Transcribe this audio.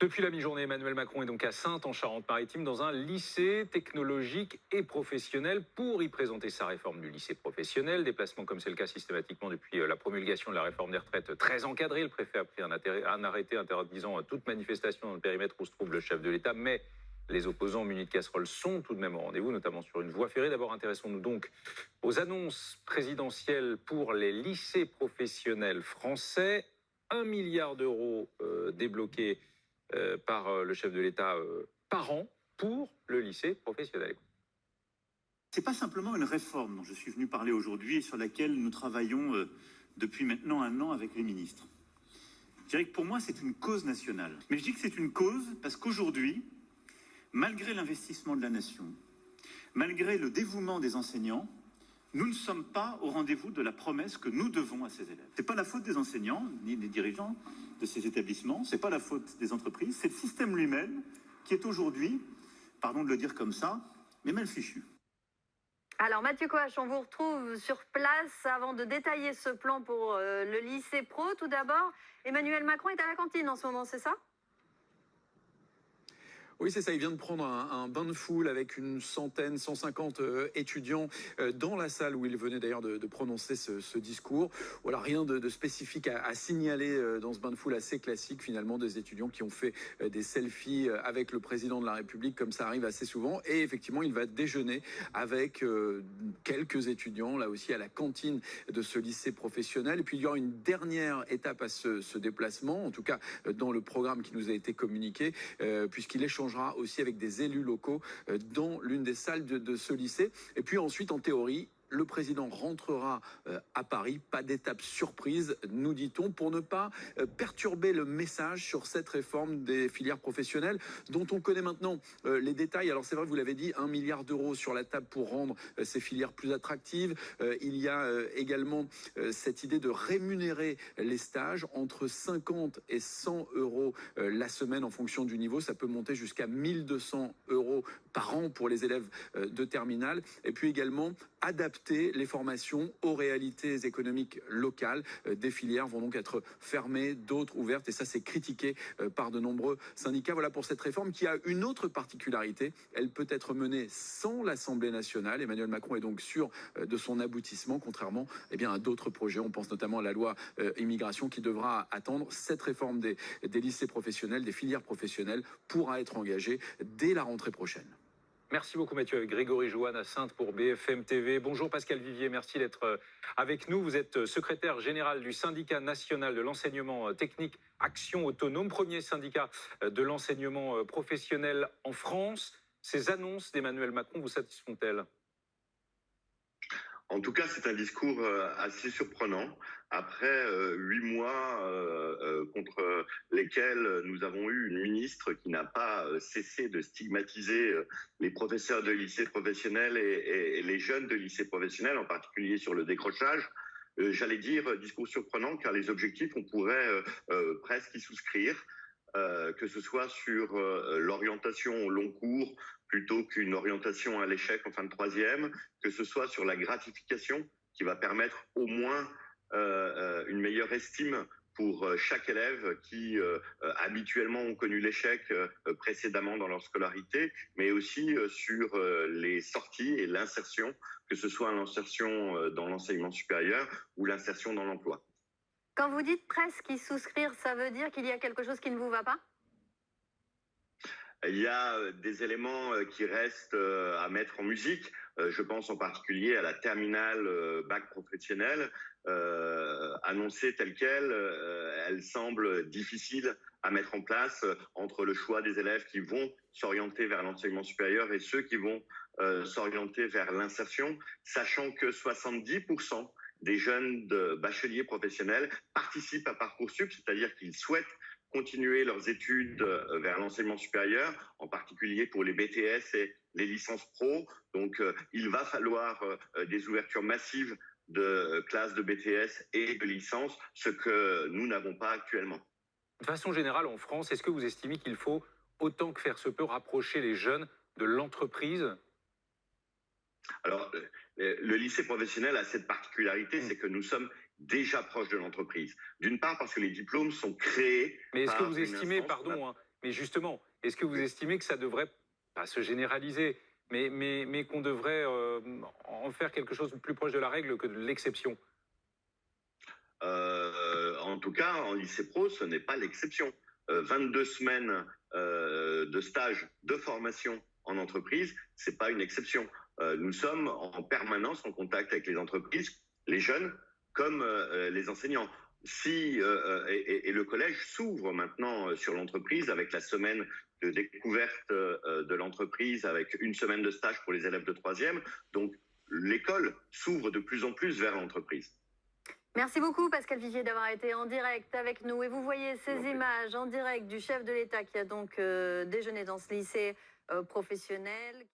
Depuis la mi-journée, Emmanuel Macron est donc à Saintes, en Charente-Maritime, dans un lycée technologique et professionnel pour y présenter sa réforme du lycée professionnel. Déplacement comme c'est le cas systématiquement depuis la promulgation de la réforme des retraites très encadrée. Le préfet a pris un arrêté interdisant toute manifestation dans le périmètre où se trouve le chef de l'État. Mais les opposants munis de casseroles sont tout de même au rendez-vous, notamment sur une voie ferrée. D'abord, intéressons-nous donc aux annonces présidentielles pour les lycées professionnels français. 1 milliard d'euros débloqués par le chef de l'État par an pour le lycée professionnel. Ce n'est pas simplement une réforme dont je suis venu parler aujourd'hui et sur laquelle nous travaillons depuis maintenant 1 an avec les ministres. Je dirais que pour moi, c'est une cause nationale. Mais je dis que c'est une cause parce qu'aujourd'hui, malgré l'investissement de la nation, malgré le dévouement des enseignants, nous ne sommes pas au rendez-vous de la promesse que nous devons à ces élèves. Ce n'est pas la faute des enseignants, ni des dirigeants de ces établissements, ce n'est pas la faute des entreprises, c'est le système lui-même qui est aujourd'hui, pardon de le dire comme ça, mais mal fichu. Alors Mathieu Coache, on vous retrouve sur place avant de détailler ce plan pour le lycée pro. Tout d'abord, Emmanuel Macron est à la cantine en ce moment, c'est ça ? Oui, c'est ça. Il vient de prendre un bain de foule avec une centaine, 150 étudiants dans la salle où il venait d'ailleurs de prononcer ce discours. Voilà, rien de spécifique à signaler dans ce bain de foule assez classique, finalement, des étudiants qui ont fait des selfies avec le président de la République, comme ça arrive assez souvent. Et effectivement, il va déjeuner avec quelques étudiants, là aussi à la cantine de ce lycée professionnel. Et puis, il y aura une dernière étape à ce déplacement, en tout cas dans le programme qui nous a été communiqué, puisqu'il échangera aussi avec des élus locaux dans l'une des salles de ce lycée. Et puis ensuite, en théorie, le président rentrera à Paris, pas d'étape surprise, nous dit-on, pour ne pas perturber le message sur cette réforme des filières professionnelles, dont on connaît maintenant les détails. Alors c'est vrai, vous l'avez dit, 1 milliard d'euros sur la table pour rendre ces filières plus attractives. Il y a également cette idée de rémunérer les stages entre 50 et 100 euros la semaine en fonction du niveau. Ça peut monter jusqu'à 1200 euros par an pour les élèves de terminale. Et puis également adapter les formations aux réalités économiques locales. Des filières vont donc être fermées, d'autres ouvertes, et ça c'est critiqué par de nombreux syndicats. Voilà pour cette réforme qui a une autre particularité. Elle peut être menée sans l'Assemblée nationale. Emmanuel Macron est donc sûr de son aboutissement, contrairement à d'autres projets. On pense notamment à la loi immigration qui devra attendre. Cette réforme des lycées professionnels, des filières professionnelles, pourra être engagée dès la rentrée prochaine. Merci beaucoup Mathieu, avec Grégory Joanne à Saintes pour BFM TV. Bonjour Pascal Vivier, merci d'être avec nous. Vous êtes secrétaire général du syndicat national de l'enseignement technique Action Autonome, premier syndicat de l'enseignement professionnel en France. Ces annonces d'Emmanuel Macron vous satisfont-elles ? En tout cas, c'est un discours assez surprenant. Après 8 mois contre lesquels nous avons eu une ministre qui n'a pas cessé de stigmatiser les professeurs de lycée professionnel et les jeunes de lycée professionnel, en particulier sur le décrochage. J'allais dire discours surprenant, car les objectifs, on pourrait presque y souscrire. Que ce soit sur l'orientation au long cours plutôt qu'une orientation à l'échec en fin de troisième, que ce soit sur la gratification qui va permettre au moins une meilleure estime pour chaque élève qui habituellement ont connu l'échec précédemment dans leur scolarité, mais aussi sur les sorties et l'insertion, que ce soit l'insertion dans l'enseignement supérieur ou l'insertion dans l'emploi. Quand vous dites presque y souscrire, ça veut dire qu'il y a quelque chose qui ne vous va pas ? Il y a des éléments qui restent à mettre en musique. Je pense en particulier à la terminale bac professionnel. Annoncée telle qu'elle, elle semble difficile à mettre en place entre le choix des élèves qui vont s'orienter vers l'enseignement supérieur et ceux qui vont s'orienter vers l'insertion, sachant que 70% des jeunes de bacheliers professionnels participent à Parcoursup, c'est-à-dire qu'ils souhaitent continuer leurs études vers l'enseignement supérieur, en particulier pour les BTS et les licences pro. Donc, il va falloir des ouvertures massives de classes de BTS et de licences, ce que nous n'avons pas actuellement. De façon générale, en France, est-ce que vous estimez qu'il faut, autant que faire se peut, rapprocher les jeunes de l'entreprise ? Alors, le lycée professionnel a cette particularité, c'est que nous sommes déjà proches de l'entreprise. D'une part, parce que les diplômes sont créés. Mais est-ce que vous estimez, pardon, Mais justement, est-ce que vous estimez que ça devrait pas se généraliser, mais qu'on devrait en faire quelque chose de plus proche de la règle que de l'exception? En tout cas, en lycée pro, ce n'est pas l'exception. 22 semaines de stage, de formation en entreprise, c'est pas une exception. Nous sommes en permanence en contact avec les entreprises, les jeunes, comme les enseignants. Et le collège s'ouvre maintenant sur l'entreprise avec la semaine de découverte de l'entreprise, avec une semaine de stage pour les élèves de troisième. Donc, l'école s'ouvre de plus en plus vers l'entreprise. Merci beaucoup Pascal Vigier d'avoir été en direct avec nous. Et vous voyez ces Non, mais- images en direct du chef de l'État qui a donc déjeuné dans ce lycée professionnel.